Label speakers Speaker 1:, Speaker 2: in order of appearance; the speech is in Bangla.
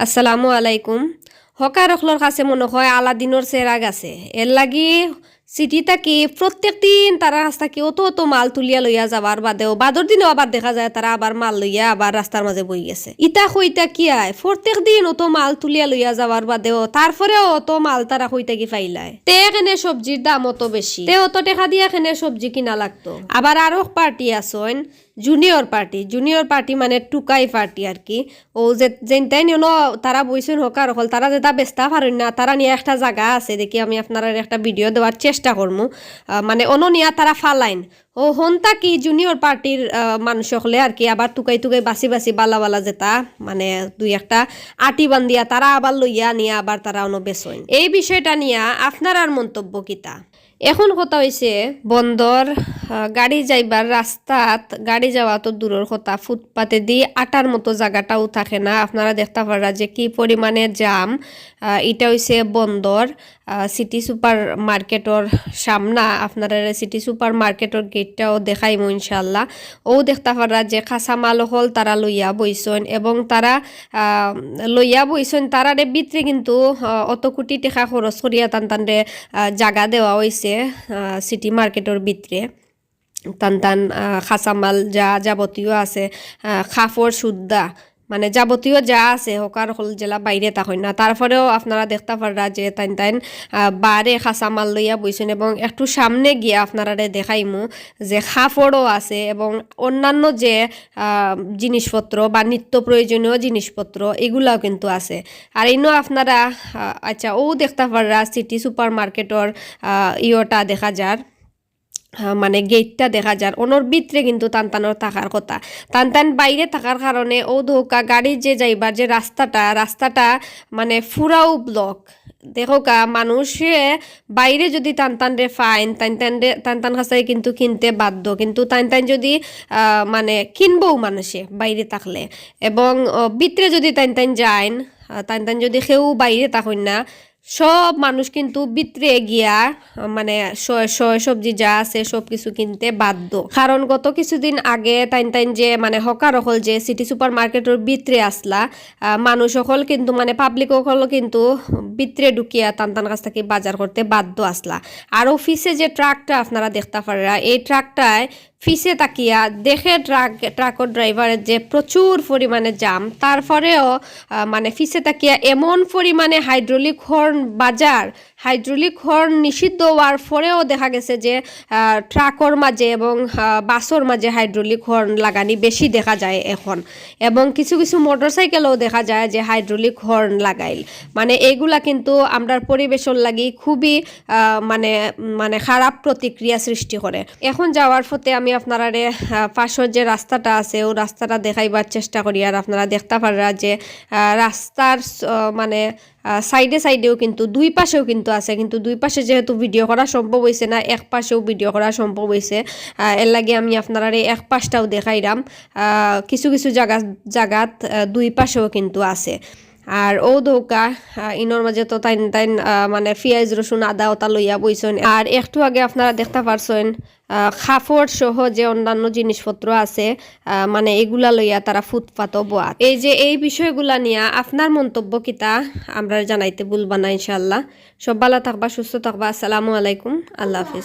Speaker 1: আসসালামু আলাইকুম। হকার অখলর কাছে মনে হয় আলাদিনের চেরাগ আছে। এর লাগি সিটি থাকি প্রত্যেক দিন তারা রাস্তা কি অত অত মাল তুলিয়া লইয়া যাবার বাদেও বাদর দিনও আবার দেখা যায় তারা আবার মাল লইয়া আবার রাস্তার মাঝে বই গেছে। ইটা কইতা কি আয় প্রত্যেক দিন অত মাল তুলিয়া লইয়া যাবার বাদেও তারপরেও অত মাল তারা কইতা কি ফাইলায়। তে এখানে সবজির দাম অত বেশি, তে অত টাকা দিয়া এখানে সবজি কিনা লাগতো। আবার আরো পার্টি আসেন জুনিয়র পার্টি মানে টুকাই পার্টি আর কি। ও যেনটাই নিল তারা বইছেন হকার হল তারা যেটা বেস্তা পারেন না তারা নিয়ে একটা জায়গা আছে দেখি আমি আপনার একটা ভিডিও দেওয়ার চেষ্টা করবো। মানে নিয়া তারা ফালাইন ও হন্তা কি জুনিয়র পার্টির মানুষ হলে আর কি আবার টুকাই বাসি বালা যেটা মানে দুই একটা আটি বান্দিয়া তারা আবার লইয়া নিয়ে আবার তারা বেসইন। এই বিষয়টা নিয়ে আপনার আর মন্তব্য কিতা? এখন কথা হয়েছে বন্দর গাড়ি যাইবার রাস্তাত গাড়ি যাওয়া তো দূরের কথা, ফুটপাতে দিয়ে আটার মতো জায়গাটাও থাকে না। আপনারা দেখতে পারা যে কি পরিমাণে জাম। এটা হইছে বন্দর সিটি সুপার মার্কেটর সামনা। আপনারা সিটি সুপার মার্কেটর গেটটাও দেখাইমু ইনশাল্লাহ। ও দেখতে পারা যে কাঁচামাল হল তারা লইয়া বইছেন এবং তারা লইয়া বইছেন তারারে ভিতরে কিন্তু অত কোটি টাকা খরচ করিয়া তানরে জায়গা দেওয়া হয়েছে সিটি মার্কেটের ভিতরে। টান খাঁচামাল যা যাবতীয় আছে খাফর সুদ্দা মানে যাবতীয় যা আছে হকার হল জেলা বাইরে তা হয় না। তারপরেও আপনারা দেখতে পারা যে তাইন বারে খাঁচামাল লইয়া বইছেন এবং একটু সামনে গিয়ে আপনারা দেখাইমু যে খাফড়ও আছে এবং অন্যান্য যে জিনিসপত্র বা নিত্য প্রয়োজনীয় জিনিসপত্র এগুলাও কিন্তু আছে। আর ইনো আপনারা আচ্ছা ও দেখতে পারা সিটি সুপার মার্কেটর ইয়োটা দেখা যার মানে গেটটা দেখা যার ওনর ভিতরে কিন্তু টানটানোর থাকার কথা। টান বাইরে থাকার কারণে ও ধোকা গাড়ি যে যাইবার যে রাস্তাটা মানে ফুরাও ব্লক। দেখো মানুষে বাইরে যদি টান রে ফাইন টান কাছাই কিন্তু কিনতে বাধ্য, কিন্তু টান যদি মানে কিনবও মানুষে বাইরে থাকলে এবং ভিতরে যদি টান যায় টান যদি কেউ বাইরে থাকেন না সব মানুষ কিন্তু ভিতরে গিয়া মানে সবজি যা আছে সব কিছু কিনতে বাধ্য। কারণ গত কিছুদিন আগে টাইন যে মানে হকার হল যে সিটি সুপার মার্কেটের ভিতরে আসলা মানুষ সকল কিন্তু মানে পাবলিক সকল কিন্তু ভিতরে ঢুকিয়া টান কাছ থেকে বাজার করতে বাধ্য আসলা। আর অফিসে যে ট্রাকটা আপনারা দেখতে পারা এই ট্রাকটায় ফিসে তাকিয়া দেখে ট্রাকর ড্রাইভারের যে প্রচুর পরিমাণে জাম, তারপরেও মানে ফিসে তাকিয়া এমন পরিমাণে হাইড্রোলিক হর্ন বাজার হাইড্রোলিক হর্ন নিষিদ্ধ হওয়ার পরেও দেখা গেছে যে ট্রাকর মাঝে এবং বাসর মাঝে হাইড্রোলিক হর্ন লাগানি বেশি দেখা যায় এখন। এবং কিছু মোটরসাইকেলও দেখা যায় যে হাইড্রোলিক হর্ন লাগাইল। মানে এইগুলা কিন্তু আমরা পরিবেশন লাগি খুবই মানে খারাপ প্রতিক্রিয়া সৃষ্টি করে। এখন যাওয়ার পথে আমি আপনারা পাশের যে রাস্তাটা আছে ও রাস্তাটা দেখাইবার চেষ্টা করি। আর আপনারা দেখতে পারা যে রাস্তার মানে সাইডেও কিন্তু দুই পাশেও কিন্তু আছে, কিন্তু দুই পাশে যেহেতু ভিডিও করা সম্ভব হয়েছে না এক পাশেও ভিডিও করা সম্ভব হয়েছে। এর লাগে আমি আপনারা এক পাশটাও দেখাইলাম। কিছু জায়গাত দুই পাশেও কিন্তু আছে। আর ও ধোকা ইনোর মাঝে তো তাইন মানে পিঁয়াজ রসুন আদা ওটা লইয়া বইছেন। আর একটু আগে আপনারা দেখতে পারছেন খাফড় সহ যে অন্যান্য জিনিসপত্র আছে মানে এগুলা লইয়া তারা ফুটপাতও বোয়া। এই যে এই বিষয়গুলা নিয়ে আপনার মন্তব্য কিতা আমরা জানাইতে ভুলবা না ইনশাল্লাহ। সব ভালো থাকবা, সুস্থ থাকবা। আসসালামু আলাইকুম, আল্লাহ হাফিজ।